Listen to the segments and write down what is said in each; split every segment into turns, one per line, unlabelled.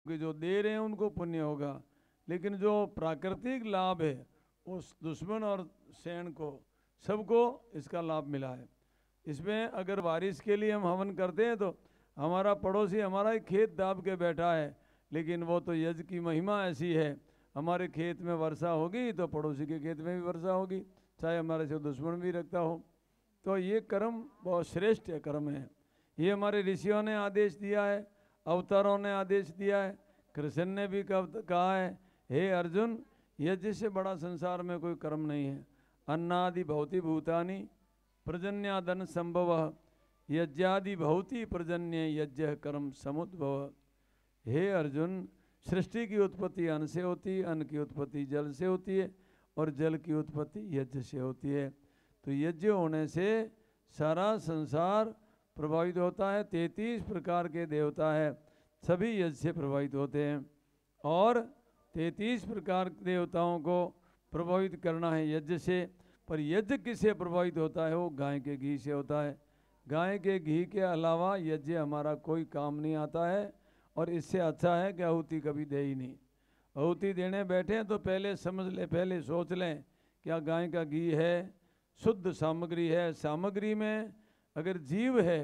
कि जो दे रहे हैं उनको पुण्य होगा, लेकिन जो प्राकृतिक लाभ है उस दुश्मन और सैन को सबको इसका लाभ मिला है। इसमें अगर बारिश के लिए हम हवन करते हैं तो हमारा पड़ोसी हमारा ही खेत दाब के बैठा है, लेकिन वो तो यज्ञ की महिमा ऐसी है, हमारे खेत में वर्षा होगी तो पड़ोसी के खेत में भी वर्षा होगी, चाहे हमारे से दुश्मन भी रखता हो। तो ये कर्म बहुत श्रेष्ठ कर्म है। ये हमारे ऋषियों ने आदेश दिया है, अवतारों ने आदेश दिया है, कृष्ण ने भी कहा है, हे अर्जुन यज्ञ से बड़ा संसार में कोई कर्म नहीं है। अन्नादि भौति भूतानि प्रजन्यादन संभव यज्ञादि भौति प्रजन्य यज्ञ कर्म समुद्भव। हे अर्जुन, सृष्टि की उत्पत्ति अन्न से होती है, अन्न की उत्पत्ति जल से होती है और जल की उत्पत्ति यज्ञ से होती है। तो यज्ञ होने से सारा संसार प्रभावित होता है। 33 प्रकार के देवता है, सभी यज्ञ से प्रभावित होते हैं और 33 प्रकार के देवताओं को प्रभावित करना है यज्ञ से। पर यज्ञ किससे प्रभावित होता है? वो गाय के घी से होता है। गाय के घी के अलावा यज्ञ हमारा कोई काम नहीं आता है, और इससे अच्छा है कि आहुति कभी दे ही नहीं। आहुति देने बैठे तो पहले समझ ले, पहले सोच लें क्या गाय का घी है, शुद्ध सामग्री है। सामग्री में अगर जीव है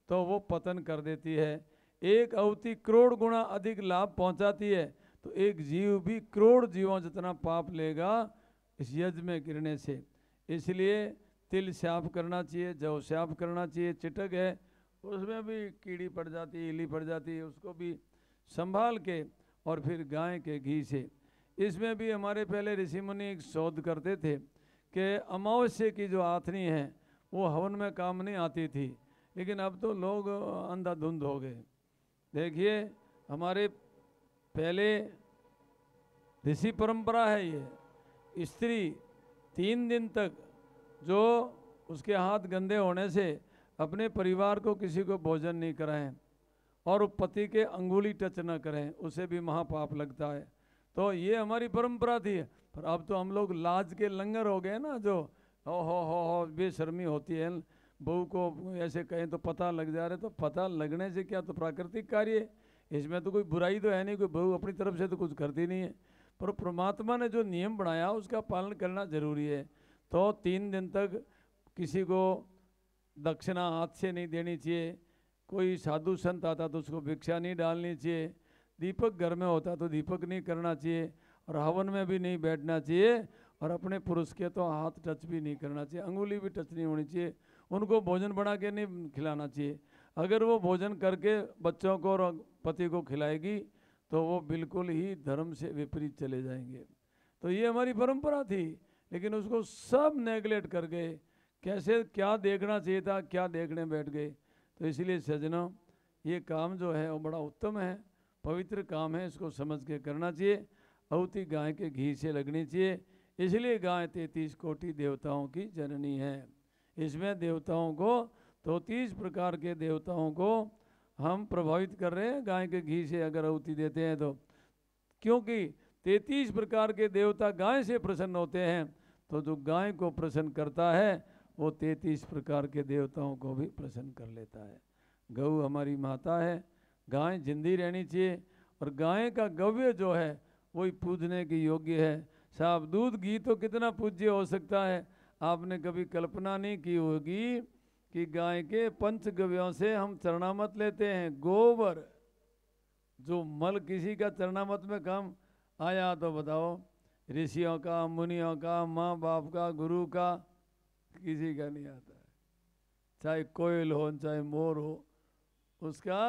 तो वो पतन कर देती है। एक आहुति करोड़ गुना अधिक लाभ पहुंचाती है, तो एक जीव भी करोड़ जीवों जितना पाप लेगा इस यज्ञ में गिरने से। इसलिए तिल साफ करना चाहिए, जौ साफ करना चाहिए। चिटक है उसमें भी कीड़ी पड़ जाती है, इली पड़ जाती है, उसको भी संभाल के और फिर गाय के घी से। इसमें भी हमारे पहले ऋषि मुनि एक शोध करते थे कि अमावस्या की जो आथनी है वो हवन में काम नहीं आती थी, लेकिन अब तो लोग अंधाधुंध हो गए। देखिए हमारे पहले ऋषि परंपरा है, ये स्त्री 3 दिन तक जो उसके हाथ गंदे होने से अपने परिवार को किसी को भोजन नहीं कराएं और पति के अंगुली टच न करें, उसे भी महापाप लगता है। तो ये हमारी परंपरा थी। पर अब तो हम लोग लाज के लंगर हो गए ना, जो हो बेशर्मी होती है, बहू को ऐसे कहें तो पता लग जा रहे। तो पता लगने से क्या, तो प्राकृतिक कार्य है, इसमें तो कोई बुराई तो है नहीं, कोई बहू अपनी तरफ से तो कुछ करती नहीं है। पर परमात्मा ने जो नियम बनाया उसका पालन करना जरूरी है। तो 3 दिन तक किसी को दक्षिणा हाथ से नहीं देनी चाहिए, कोई साधु संत आता तो उसको भिक्षा नहीं डालनी चाहिए, दीपक घर में होता तो दीपक नहीं करना चाहिए, और हवन में भी नहीं बैठना चाहिए, और अपने पुरुष के तो हाथ टच भी नहीं करना चाहिए, अंगुली भी टच नहीं होनी चाहिए। उनको भोजन बना के नहीं खिलाना चाहिए। अगर वो भोजन करके बच्चों को और पति को खिलाएगी तो वो बिल्कुल ही धर्म से विपरीत चले जाएंगे। तो ये हमारी परंपरा थी, लेकिन उसको सब नेगलेक्ट कर गए। कैसे क्या देखना चाहिए था, क्या देखने बैठ गए। तो इसलिए सज्जनों, ये काम जो है वो बड़ा उत्तम है, पवित्र काम है, इसको समझ के करना चाहिए। आहुति गाय के घी से लगनी चाहिए। इसलिए गाय 33 कोटि देवताओं की जननी है। इसमें देवताओं को 33 प्रकार के देवताओं को हम प्रभावित कर रहे हैं गाय के घी से अगर आहुति देते हैं तो। क्योंकि 33 प्रकार के देवता गाय से प्रसन्न होते हैं, तो जो गाय को प्रसन्न करता है वो 33 प्रकार के देवताओं को भी प्रसन्न कर लेता है। गौ हमारी माता है, गाय जिंदी रहनी चाहिए, और गाय का गव्य जो है वही पूजने के योग्य है। साहब दूध घी तो कितना पूज्य हो सकता है, आपने कभी कल्पना नहीं की होगी कि गाय के पंचगव्यों से हम चरणामत लेते हैं। गोबर जो मल किसी का चरणामत में काम आया तो बताओ, ऋषियों का, मुनियों का, माँ बाप का, गुरु का, किसी का नहीं आता है। चाहे कोयल हो चाहे मोर हो, उसका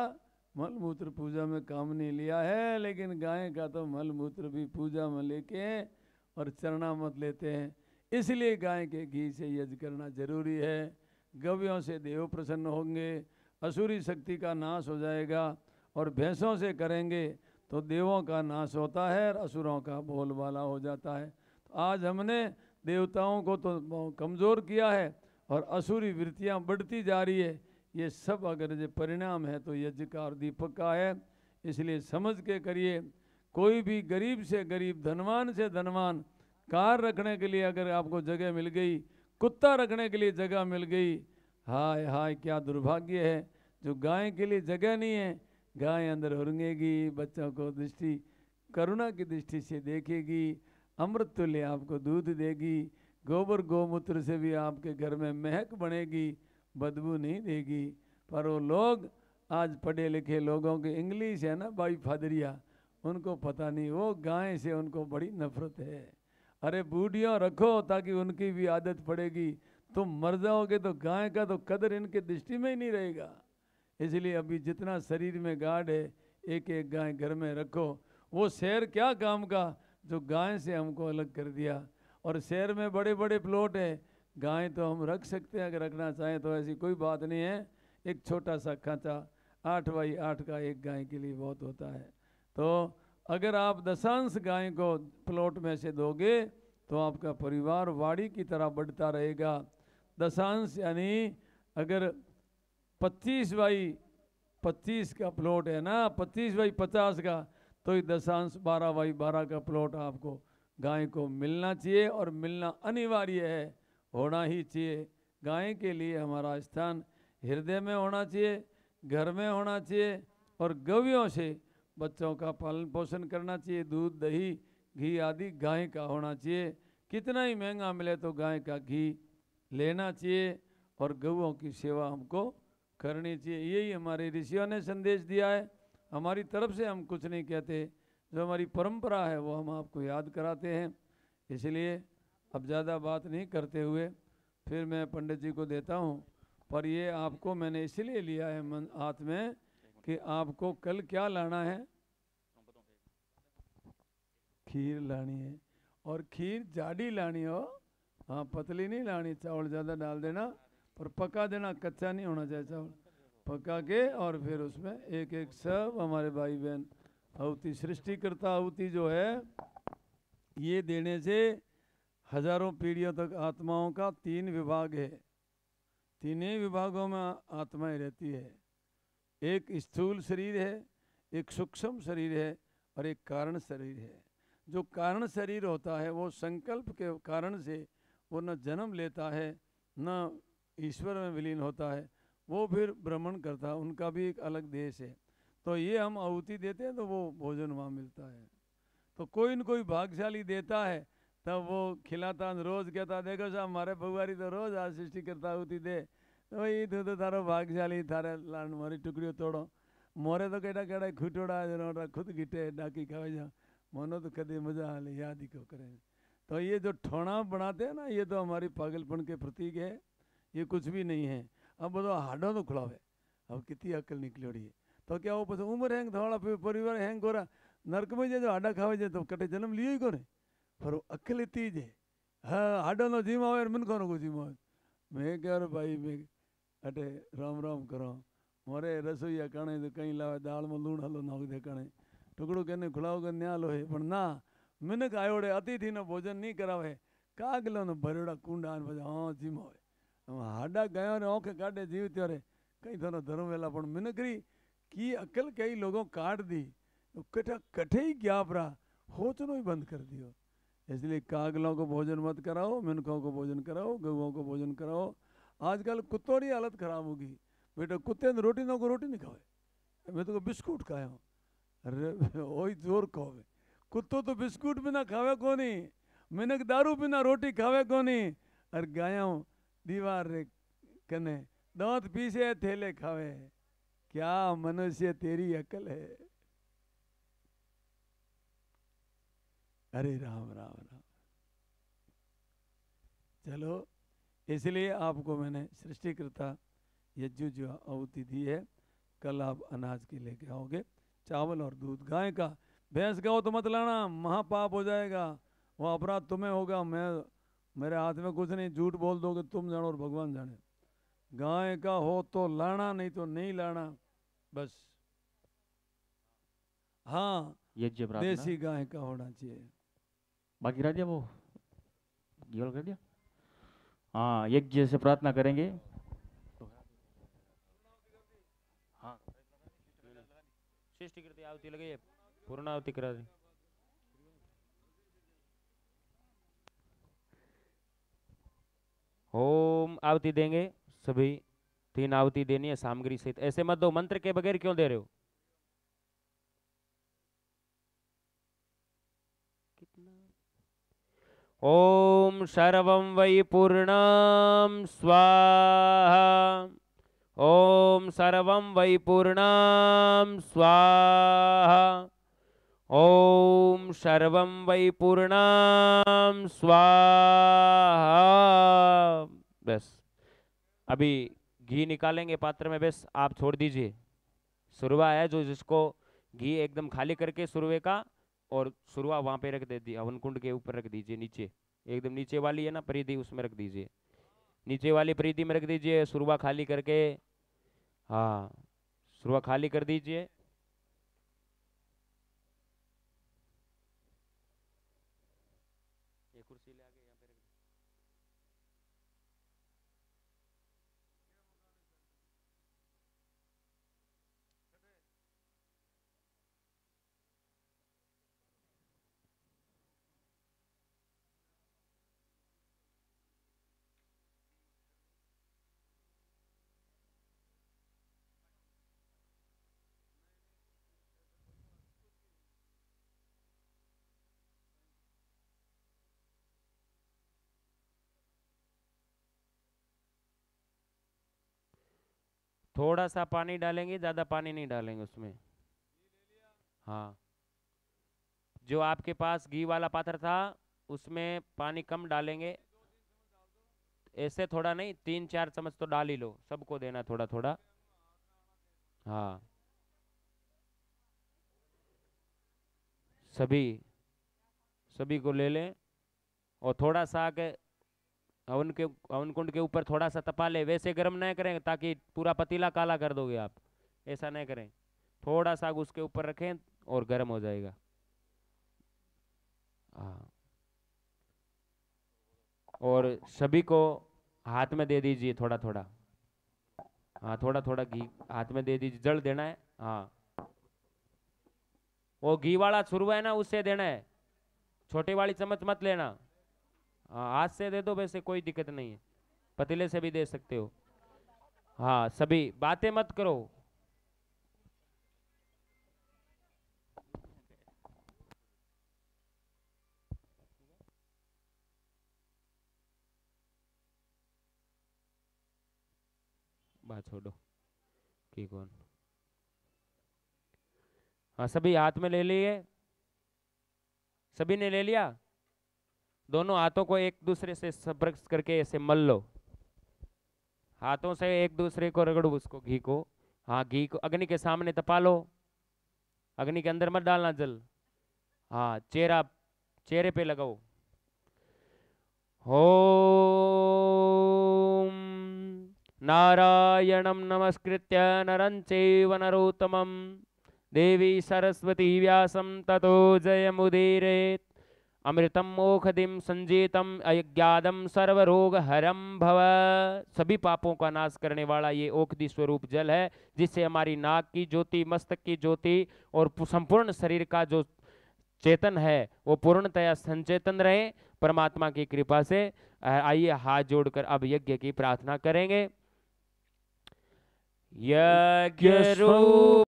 मल मूत्र पूजा में काम नहीं लिया है, लेकिन गाय का तो मल मूत्र भी पूजा में लेके और चरणामत लेते हैं। इसलिए गाय के घी से यज्ञ करना जरूरी है। गव्यों से देव प्रसन्न होंगे, असुरी शक्ति का नाश हो जाएगा, और भैंसों से करेंगे तो देवों का नाश होता है और असुरों का बोलबाला हो जाता है। तो आज हमने देवताओं को तो कमज़ोर किया है और असुरी वृत्तियाँ बढ़ती जा रही है। ये सब अगर ये परिणाम है तो यज्ञ का और दीपक का है। इसलिए समझ के करिए। कोई भी गरीब से गरीब, धनवान से धनवान, कार रखने के लिए अगर आपको जगह मिल गई, कुत्ता रखने के लिए जगह मिल गई, हाय हाय क्या दुर्भाग्य है। जो गाय के लिए जगह नहीं है, गाय अंदर उरंगेगी, बच्चों को दृष्टि करुणा की दृष्टि से देखेगी, अमृत तुल्य आपको दूध देगी, गोबर गोमूत्र से भी आपके घर में महक बनेगी, बदबू नहीं देगी। पर वो लोग आज पढ़े लिखे लोगों की इंग्लिश है ना भाई फादरिया, उनको पता नहीं, वो गाय से उनको बड़ी नफरत है। अरे बूढ़ियों रखो ताकि उनकी भी आदत पड़ेगी, तुम मर जाओगे तो गाय का तो कदर इनके दृष्टि में ही नहीं रहेगा। इसलिए अभी जितना शरीर में गाढ़ है, एक एक गाय घर में रखो। वो शहर क्या काम का जो गाय से हमको अलग कर दिया। और शहर में बड़े बड़े प्लॉट है, गाय तो हम रख सकते हैं अगर रखना चाहें तो, ऐसी कोई बात नहीं है। एक छोटा सा खांचा 8x8 का एक गाय के लिए बहुत होता है। तो अगर आप दशांश गाय को प्लॉट में से दोगे तो आपका परिवार वाड़ी की तरह बढ़ता रहेगा। दशांश यानी अगर 25x25 का प्लॉट है ना, 25x50 का, तो ये दशांश 12x12 का प्लॉट आपको गाय को मिलना चाहिए, और मिलना अनिवार्य है, होना ही चाहिए। गाय के लिए हमारा स्थान हृदय में होना चाहिए, घर में होना चाहिए, और गवियों से बच्चों का पालन पोषण करना चाहिए। दूध दही घी आदि गाय का होना चाहिए। कितना ही महंगा मिले तो गाय का घी लेना चाहिए, और गौओं की सेवा हमको करनी चाहिए। यही हमारे ऋषियों ने संदेश दिया है। हमारी तरफ से हम कुछ नहीं कहते, जो हमारी परंपरा है वो हम आपको याद कराते हैं। इसलिए अब ज़्यादा बात नहीं करते हुए फिर मैं पंडित जी को देता हूँ। पर ये आपको मैंने इसलिए लिया है हाथ में कि आपको कल क्या लाना है, खीर लानी है, और खीर जाडी लानी हो, हाँ पतली नहीं लानी। चावल ज़्यादा डाल देना, पर पका देना, कच्चा नहीं होना चाहिए चावल, पका के और फिर उसमें एक एक सब हमारे भाई बहन आहुति, सृष्टिकर्ता आहुति जो है ये देने से हजारों पीढ़ियों तक आत्माओं का 3 विभाग है। तीनों विभागों में आत्माएं रहती है। एक स्थूल शरीर है, एक सूक्ष्म शरीर है, और एक कारण शरीर है। जो कारण शरीर होता है वो संकल्प के कारण से वो न जन्म लेता है न ईश्वर में विलीन होता है, वो फिर भ्रमण करता है, उनका भी एक अलग देश है। तो ये हम आहुति देते हैं तो वो भोजन वहाँ मिलता है। तो कोई न कोई भाग्यशाली देता है, तब वो खिलाता रोज कहता देखो साहब हमारे भगवारी तो रोज आज सृष्टि करता आहुति दे, तो भाई तू तो थारो भाग्यशाली, थारे लान मारी टुकड़ियों तोड़ो, मोरे तो केड़ा केड़ा खुटोड़ा जरा खुद गिटे डाकी खावे जा, मनो तो कभी मजा हाले याद ही क्यों करें। तो ये जो ठोना बनाते हैं ना, ये तो हमारी पागलपन के प्रतीक है, ये कुछ भी नहीं है। अब बोलो हाडो तो खुलावे, अब कितनी अकल निकली है। तो क्या वो पस उम्र हैंग थोड़ा परिवार हैंग गोरा नरक में जो हाडा खावे जे तो कटे जन्म लियो ही कोने, पर वो अकल इतनी जे हाँ हाडो नो जीमा हो मन को जीमा हो। मैं कह रहा भाई मैं अटे राम राम करो, मोरे रसोईया कणे तो कहीं लावे दाल में लूण हलो नाख दे कणे टुकड़ो कहने खुलाओ कर न्यालो है, पर ना मिनक आयोड़े अतिथि नो भोजन नहीं करावे, कागलो नो भरोड़ा कुंडा हाँ जीमा हो हाडा गयो ने ओखे काटे जीव त्यारे कहीं थोड़ा धर्म वेला, पर मिनकरी की अकल कई लोगों काट दी, कटा कठे ही क्या परा सोचनो ही बंद कर दियो। इसलिए कागलों को भोजन मत कराओ, मिनकों को भोजन कराओ, गऊओं को भोजन कराओ। आजकल कुत्तों की हालत खराब होगी, बेटा कुत्ते ने रोटी नो को रोटी नहीं खावे, मैं तो बिस्कुट खाया हूँ, अरे वही जोर खावे, कुत्तो तो बिस्कुट बिना खावे को नहीं, मिनक दारू बिना रोटी खावे को नहीं, और गायों दीवार रे कने दांत पीसे थेले खावे। क्या मनुष्य तेरी अकल है। अरे राम राम राम। चलो इसलिए आपको मैंने सृष्टिकर्ता यज्ञ जो आहुति दी है, कल आप अनाज की लेके आओगे, चावल और दूध गाय का। भैंस का हो तो मत लाना, महापाप हो जाएगा, वो अपराध तुम्हें होगा, मैं मेरे हाथ में कुछ नहीं, झूठ बोल दोगे तुम जानो और भगवान जाने। गाय का हो तो लाना, नहीं तो नहीं लाना बस। हाँ
यज्ञ प्रार्थना
देसी गाय का होना चाहिए।
बाकी रह दिया वो गियोल कर दिया। हाँ यज्ञ से प्रार्थना करेंगे। हाँ सृष्टि करते आहुति लगे पूर्ण आहुति करा दी। ओम आहुति देंगे सभी, 3 आहुति देनी है सामग्री सहित। ऐसे मत दो, मंत्र के बगैर क्यों दे रहे हो?
ओम सर्वं वै पूर्णं स्वाहा। ओम सर्वं वै पूर्णं स्वाहा। ओम सर्वं वै पूर्णं स्वाहा। बस अभी घी निकालेंगे पात्र में, बस आप छोड़ दीजिए। सुरवा है जो जिसको घी एकदम खाली करके सुरवे का, और सुरवा वहां पे रख दे दी, हवन कुंड के ऊपर रख दीजिए, नीचे एकदम नीचे वाली है ना परिधि, उसमें रख दीजिए, नीचे वाली परिधि में रख दीजिए सुरवा खाली करके। हाँ सुरवा खाली कर दीजिए। ये कुर्सी ले आगे यहाँ पे रख दीजिए। थोड़ा सा पानी डालेंगे, ज्यादा पानी नहीं डालेंगे उसमें। हाँ जो आपके पास घी वाला पात्र था उसमें पानी कम डालेंगे, ऐसे थोड़ा नहीं, 3-4 चम्मच तो डाल ही लो, सबको देना थोड़ा थोड़ा। हाँ सभी सभी को ले लें, और थोड़ा सा आके हवन कुंड के ऊपर थोड़ा सा तपा ले, वैसे गर्म नहीं करें ताकि पूरा पतीला काला कर दोगे आप, ऐसा नहीं करें, थोड़ा सा आग उसके ऊपर रखें और गर्म हो जाएगा। हाँ और सभी को हाथ में दे दीजिए थोड़ा थोड़ा। हाँ थोड़ा थोड़ा घी हाथ में दे दीजिए, जल देना है। हाँ वो घी वाला छुरवा है ना उससे देना है, छोटी वाली चम्मच मत लेना। हाँ हाथ से दे दो, वैसे कोई दिक्कत नहीं है, पतीले से भी दे सकते हो। हाँ सभी बातें मत करो। बात छोड़ो कि कौन। हाँ सभी हाथ में ले लिए, सभी ने ले लिया। दोनों हाथों को एक दूसरे से स्पर्श करके ऐसे मल लो, हाथों से एक दूसरे को रगड़ो उसको, घी को। हाँ घी को अग्नि के सामने तपा लो, अग्नि के अंदर मत डालना जल। हाँ चेहरे पे लगाओ। ओम नारायणं नमस्कृत्य नरं चैव नरोत्तमं देवी सरस्वती व्यासं ततो जयमुदीरयेत्। अमृतम मोखदिम संजीतम अज्ञादम सर्वरोगहरम भव। सभी पापों का नाश करने वाला ये औषधि स्वरूप जल है, जिससे हमारी नाक की ज्योति, मस्तक की ज्योति और संपूर्ण शरीर का जो चेतन है वो पूर्णतया संचेतन रहे परमात्मा की कृपा से। आइए हाथ जोड़कर अब यज्ञ की प्रार्थना करेंगे। यज्ञ रूप